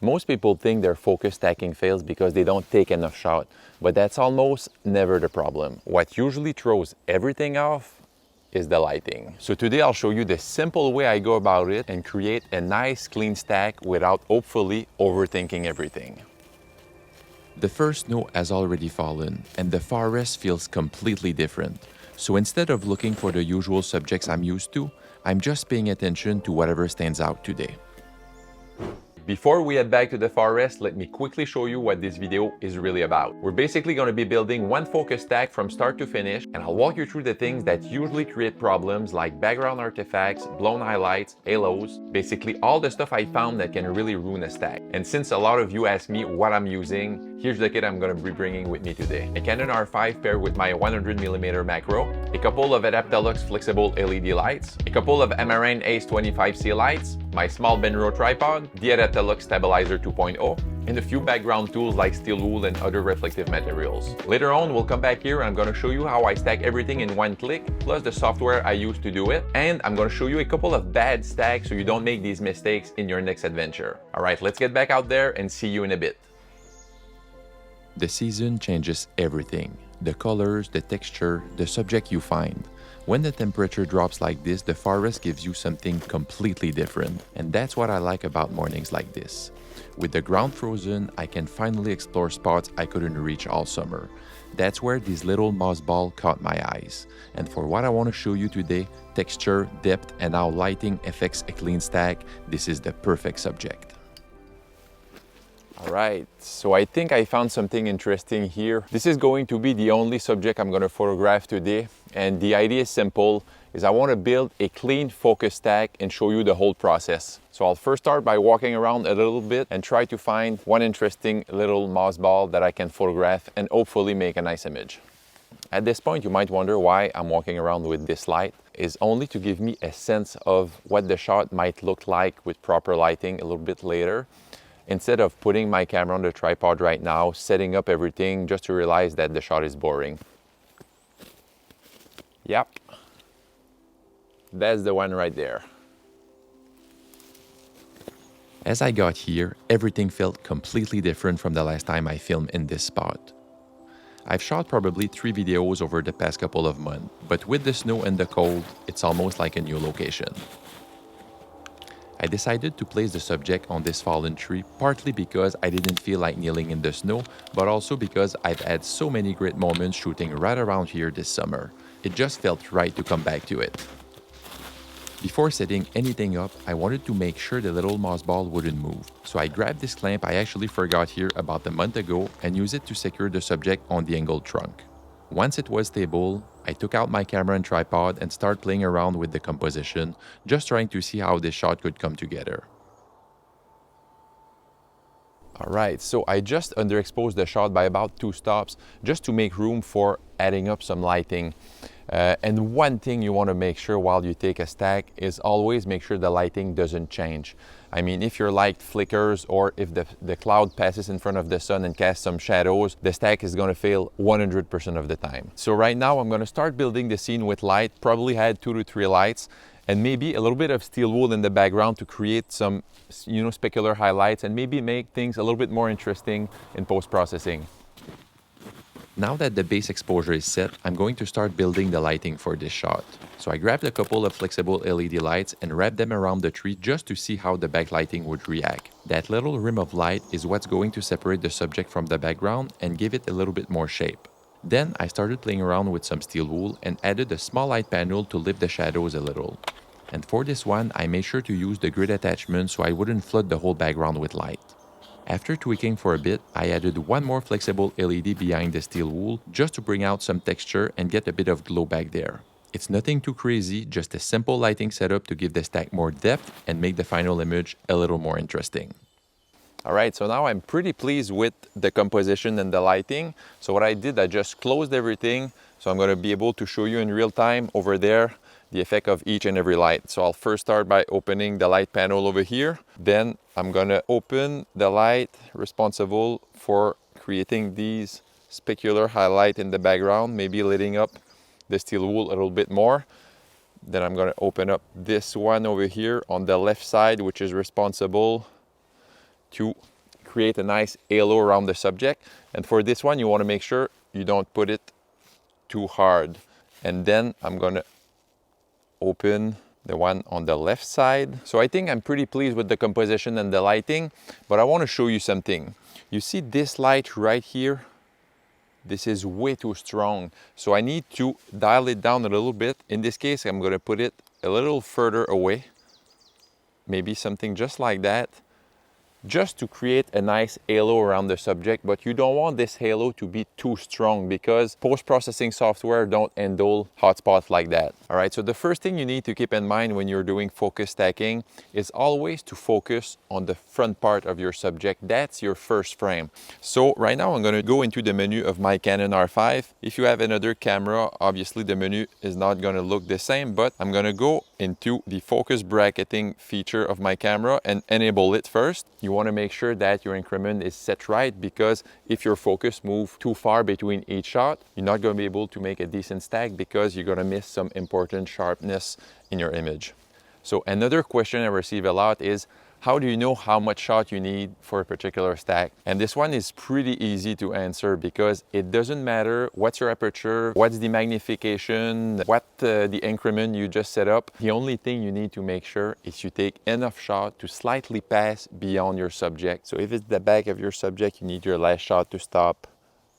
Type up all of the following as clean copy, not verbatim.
Most people think their focus stacking fails because they don't take enough shot, but that's almost never the problem. What usually throws everything off is the lighting. So today I'll show you the simple way I go about it and create a nice clean stack without hopefully overthinking everything. The first snow has already fallen and the forest feels completely different. So instead of looking for the usual subjects I'm used to, I'm just paying attention to whatever stands out today. Before we head back to the forest, let me quickly show you what this video is really about. We're basically going to be building one focus stack from start to finish, and I'll walk you through the things that usually create problems like background artifacts, blown highlights, halos, basically all the stuff I found that can really ruin a stack. And since a lot of you ask me what I'm using, here's the kit I'm going to be bringing with me today. A Canon R5 paired with my 100mm macro, a couple of Adaptalux flexible LED lights, a couple of Amaran Ace 25C lights, my small Benro tripod, the Adaptalux Stabilizer 2.0, and a few background tools like steel wool and other reflective materials. Later on, we'll come back here and I'm going to show you how I stack everything in one click, plus the software I use to do it, and I'm going to show you a couple of bad stacks so you don't make these mistakes in your next adventure. Alright, let's get back out there and see you in a bit. The season changes everything. The colors, the texture, the subject you find. When the temperature drops like this, the forest gives you something completely different. And that's what I like about mornings like this. With the ground frozen, I can finally explore spots I couldn't reach all summer. That's where this little moss ball caught my eyes. And for what I want to show you today, texture, depth, and how lighting affects a clean stack, this is the perfect subject. All right, so I think I found something interesting here. This is going to be the only subject I'm going to photograph today. And the idea is simple, is I want to build a clean focus stack and show you the whole process. So I'll first start by walking around a little bit and try to find one interesting little moss ball that I can photograph and hopefully make a nice image. At this point, you might wonder why I'm walking around with this light. Is only to give me a sense of what the shot might look like with proper lighting a little bit later. Instead of putting my camera on the tripod right now, setting up everything just to realize that the shot is boring. Yep, that's the one right there. As I got here, everything felt completely different from the last time I filmed in this spot. I've shot probably 3 videos over the past couple of months, but with the snow and the cold, it's almost like a new location. I decided to place the subject on this fallen tree, partly because I didn't feel like kneeling in the snow, but also because I've had so many great moments shooting right around here this summer. It just felt right to come back to it. Before setting anything up, I wanted to make sure the little moss ball wouldn't move. So I grabbed this clamp I actually forgot here about a month ago and used it to secure the subject on the angled trunk. Once it was stable, I took out my camera and tripod and started playing around with the composition, just trying to see how this shot could come together. Alright, so I just underexposed the shot by about 2 stops just to make room for adding up some lighting. And one thing you want to make sure while you take a stack is always make sure the lighting doesn't change. I mean, if your light flickers or if the cloud passes in front of the sun and casts some shadows, the stack is going to fail 100% of the time. So right now I'm going to start building the scene with light, probably add 2 to 3 lights and maybe a little bit of steel wool in the background to create some, specular highlights and maybe make things a little bit more interesting in post-processing. Now that the base exposure is set, I'm going to start building the lighting for this shot. So I grabbed a couple of flexible LED lights and wrapped them around the tree just to see how the backlighting would react. That little rim of light is what's going to separate the subject from the background and give it a little bit more shape. Then I started playing around with some steel wool and added a small light panel to lift the shadows a little. And for this one, I made sure to use the grid attachment so I wouldn't flood the whole background with light. After tweaking for a bit, I added one more flexible LED behind the steel wool just to bring out some texture and get a bit of glow back there. It's nothing too crazy, just a simple lighting setup to give the stack more depth and make the final image a little more interesting. Alright, so now I'm pretty pleased with the composition and the lighting. So what I did, I just closed everything. So I'm going to be able to show you in real time over there the effect of each and every light. So I'll first start by opening the light panel over here. Then I'm going to open the light responsible for creating these specular highlight in the background, maybe lighting up the steel wool a little bit more. Then I'm going to open up this one over here on the left side, which is responsible to create a nice halo around the subject. And for this one, you want to make sure you don't put it too hard. And then I'm going to open the one on the left side. So I think I'm pretty pleased with the composition and the lighting, but I want to show you something. You see this light right here? This is way too strong. So I need to dial it down a little bit. In this case, I'm going to put it a little further away. Maybe something just like that, just to create a nice halo around the subject. But you don't want this halo to be too strong because post-processing software don't handle hotspots like that. All right, so the first thing you need to keep in mind when you're doing focus stacking is always to focus on the front part of your subject. That's your first frame. So right now I'm going to go into the menu of my Canon R5. If you have another camera, obviously the menu is not going to look the same, but I'm going to go into the focus bracketing feature of my camera and enable it first. You want to make sure that your increment is set right, because if your focus moves too far between each shot, you're not going to be able to make a decent stack because you're going to miss some important sharpness in your image. So another question I receive a lot is, how do you know how much shot you need for a particular stack? And this one is pretty easy to answer because it doesn't matter what's your aperture, what's the magnification, what the increment you just set up. The only thing you need to make sure is you take enough shot to slightly pass beyond your subject. So if it's the back of your subject, you need your last shot to stop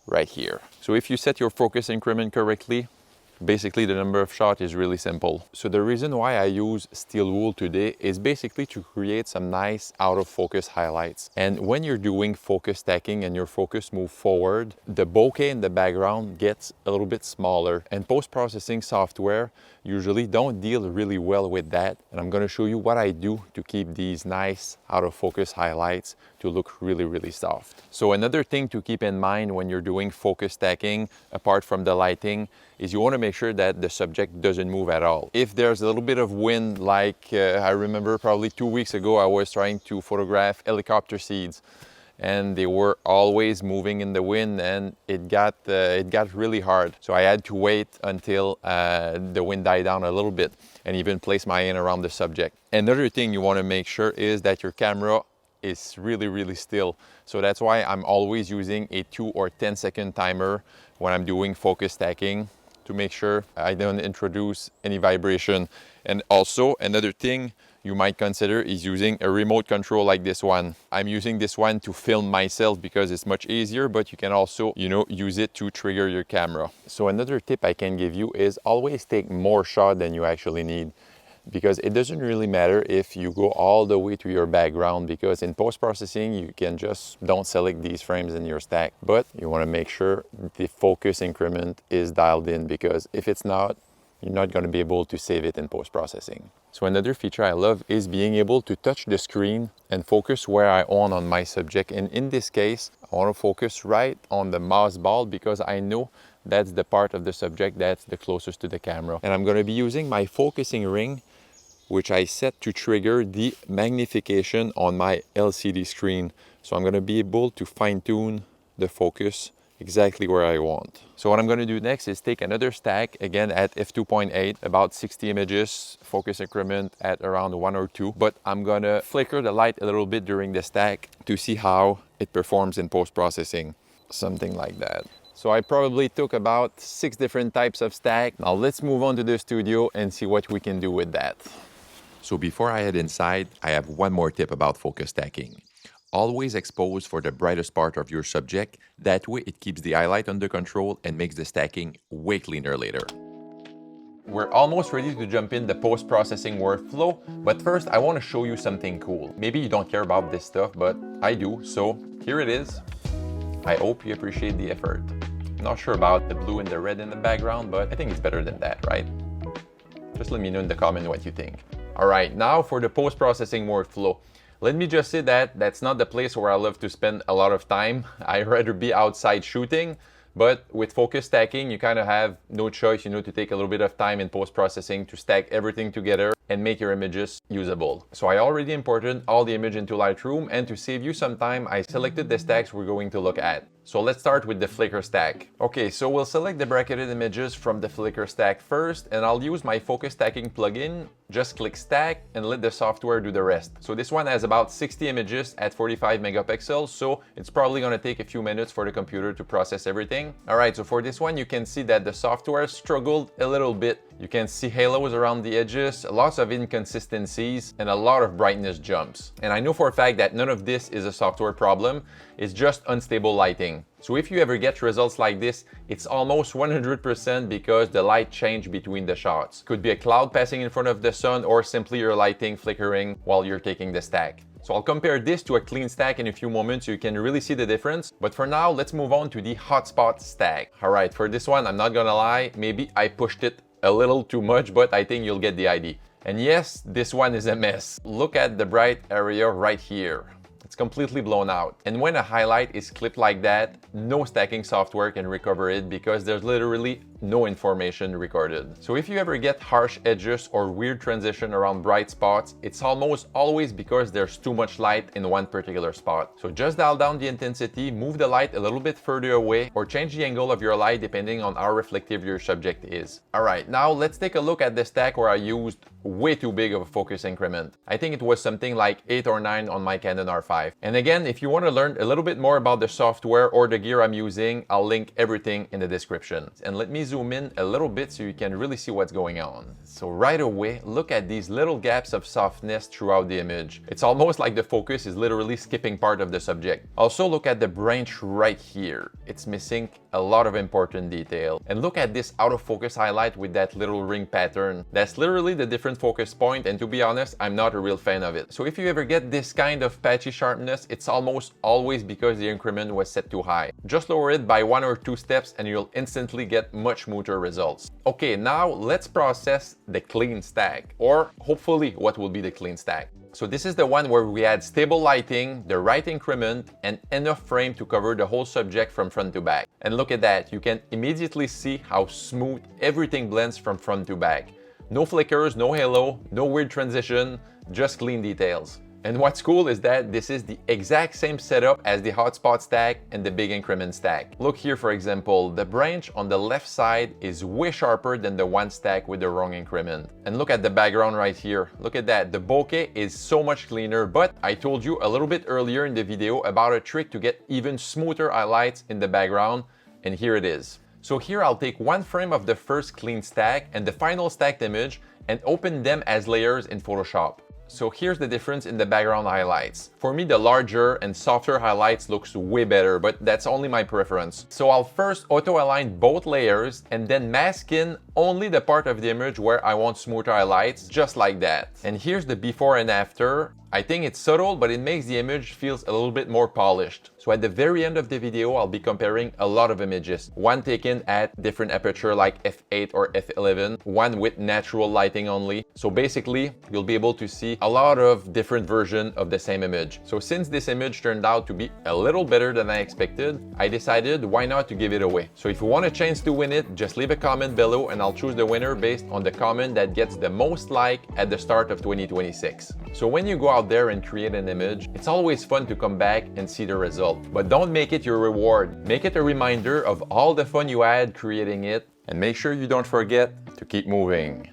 right here. So if you set your focus increment correctly, basically the number of shots is really simple. So the reason why I use steel wool today is basically to create some nice out of focus highlights. And when you're doing focus stacking and your focus move forward, the bokeh in the background gets a little bit smaller, and post-processing software usually don't deal really well with that. And I'm going to show you what I do to keep these nice out of focus highlights to look really, really soft. So another thing to keep in mind when you're doing focus stacking, apart from the lighting, is you want to make sure that the subject doesn't move at all. If there's a little bit of wind, like I remember probably 2 weeks ago, I was trying to photograph helicopter seeds, and they were always moving in the wind, and it got really hard. So I had to wait until the wind died down a little bit and even place my hand around the subject. Another thing you want to make sure is that your camera is really, really still. So that's why I'm always using a 2 or 10-second timer when I'm doing focus stacking, to make sure I don't introduce any vibration. And also another thing you might consider is using a remote control like this one. I'm using this one to film myself because it's much easier, but you can also, use it to trigger your camera. So another tip I can give you is always take more shot than you actually need, because it doesn't really matter if you go all the way to your background, because in post-processing you can just don't select these frames in your stack. But you want to make sure the focus increment is dialed in, because if it's not, you're not going to be able to save it in post-processing. So another feature I love is being able to touch the screen and focus where I want on my subject. And in this case, I want to focus right on the mouse ball, because I know that's the part of the subject that's the closest to the camera. And I'm going to be using my focusing ring, which I set to trigger the magnification on my LCD screen. So I'm going to be able to fine-tune the focus exactly where I want. So what I'm going to do next is take another stack, again at f2.8, about 60 images, focus increment at around 1 or 2, but I'm going to flicker the light a little bit during the stack to see how it performs in post-processing. Something like that. So I probably took about 6 different types of stack. Now let's move on to the studio and see what we can do with that. So before I head inside, I have one more tip about focus stacking. Always expose for the brightest part of your subject. That way it keeps the highlight under control and makes the stacking way cleaner later. We're almost ready to jump in the post-processing workflow, but first I want to show you something cool. Maybe you don't care about this stuff, but I do, so here it is. I hope you appreciate the effort. Not sure about the blue and the red in the background, but I think it's better than that, right? Just let me know in the comment what you think. All right, now for the post-processing workflow. Let me just say that that's not the place where I love to spend a lot of time. I'd rather be outside shooting, but with focus stacking, you kind of have no choice, to take a little bit of time in post-processing to stack everything together and make your images usable. So I already imported all the image into Lightroom, and to save you some time, I selected the stacks we're going to look at. So let's start with the flicker stack. Okay, so we'll select the bracketed images from the flicker stack first, and I'll use my focus stacking plugin. Just click stack and let the software do the rest. So this one has about 60 images at 45 megapixels, so it's probably gonna take a few minutes for the computer to process everything. All right, so for this one, you can see that the software struggled a little bit. You can see halos around the edges, lots of inconsistencies, and a lot of brightness jumps. And I know for a fact that none of this is a software problem, it's just unstable lighting. So if you ever get results like this, it's almost 100% because the light changed between the shots. Could be a cloud passing in front of the sun or simply your lighting flickering while you're taking the stack. So I'll compare this to a clean stack in a few moments so you can really see the difference. But for now, let's move on to the hotspot stack. All right, for this one, I'm not gonna lie, maybe I pushed it a little too much, but I think you'll get the idea. And yes, this one is a mess. Look at the bright area right here. It's completely blown out. And when a highlight is clipped like that, no stacking software can recover it because there's literally no information recorded. So if you ever get harsh edges or weird transition around bright spots, it's almost always because there's too much light in one particular spot. So just dial down the intensity, move the light a little bit further away, or change the angle of your light depending on how reflective your subject is. All right, now let's take a look at the stack where I used way too big of a focus increment. I think it was something like 8 or 9 on my Canon R5. And again, if you want to learn a little bit more about the software or the gear I'm using, I'll link everything in the description. And let me zoom in a little bit so you can really see what's going on. So right away, look at these little gaps of softness throughout the image. It's almost like the focus is literally skipping part of the subject. Also look at the branch right here. It's missing a lot of important detail. And look at this out of focus highlight with that little ring pattern. That's literally the different focus point, and to be honest, I'm not a real fan of it. So if you ever get this kind of patchy sharpness, it's almost always because the increment was set too high. Just lower it by 1 or 2 steps and you'll instantly get much smoother results. Okay, now let's process the clean stack, or hopefully what will be the clean stack. So this is the one where we had stable lighting, the right increment, and enough frame to cover the whole subject from front to back. And look at that, you can immediately see how smooth everything blends from front to back. No flickers, no halo, no weird transition, just clean details. And what's cool is that this is the exact same setup as the hotspot stack and the big increment stack. Look here, for example, the branch on the left side is way sharper than the one stack with the wrong increment. And look at the background right here. Look at that, the bokeh is so much cleaner, but I told you a little bit earlier in the video about a trick to get even smoother highlights in the background, and here it is. So here I'll take one frame of the first clean stack and the final stacked image and open them as layers in Photoshop. So here's the difference in the background highlights. For me, the larger and softer highlights looks way better, but that's only my preference. So I'll first auto-align both layers and then mask in only the part of the image where I want smoother highlights, just like that. And here's the before and after. I think it's subtle, but it makes the image feels a little bit more polished. So at the very end of the video, I'll be comparing a lot of images. One taken at different aperture like f8 or f11, one with natural lighting only. So basically, you'll be able to see a lot of different versions of the same image. So since this image turned out to be a little better than I expected, I decided why not to give it away. So if you want a chance to win it, just leave a comment below and I'll choose the winner based on the comment that gets the most like at the start of 2026. So when you go out there and create an image, it's always fun to come back and see the result. But don't make it your reward. Make it a reminder of all the fun you had creating it, and make sure you don't forget to keep moving.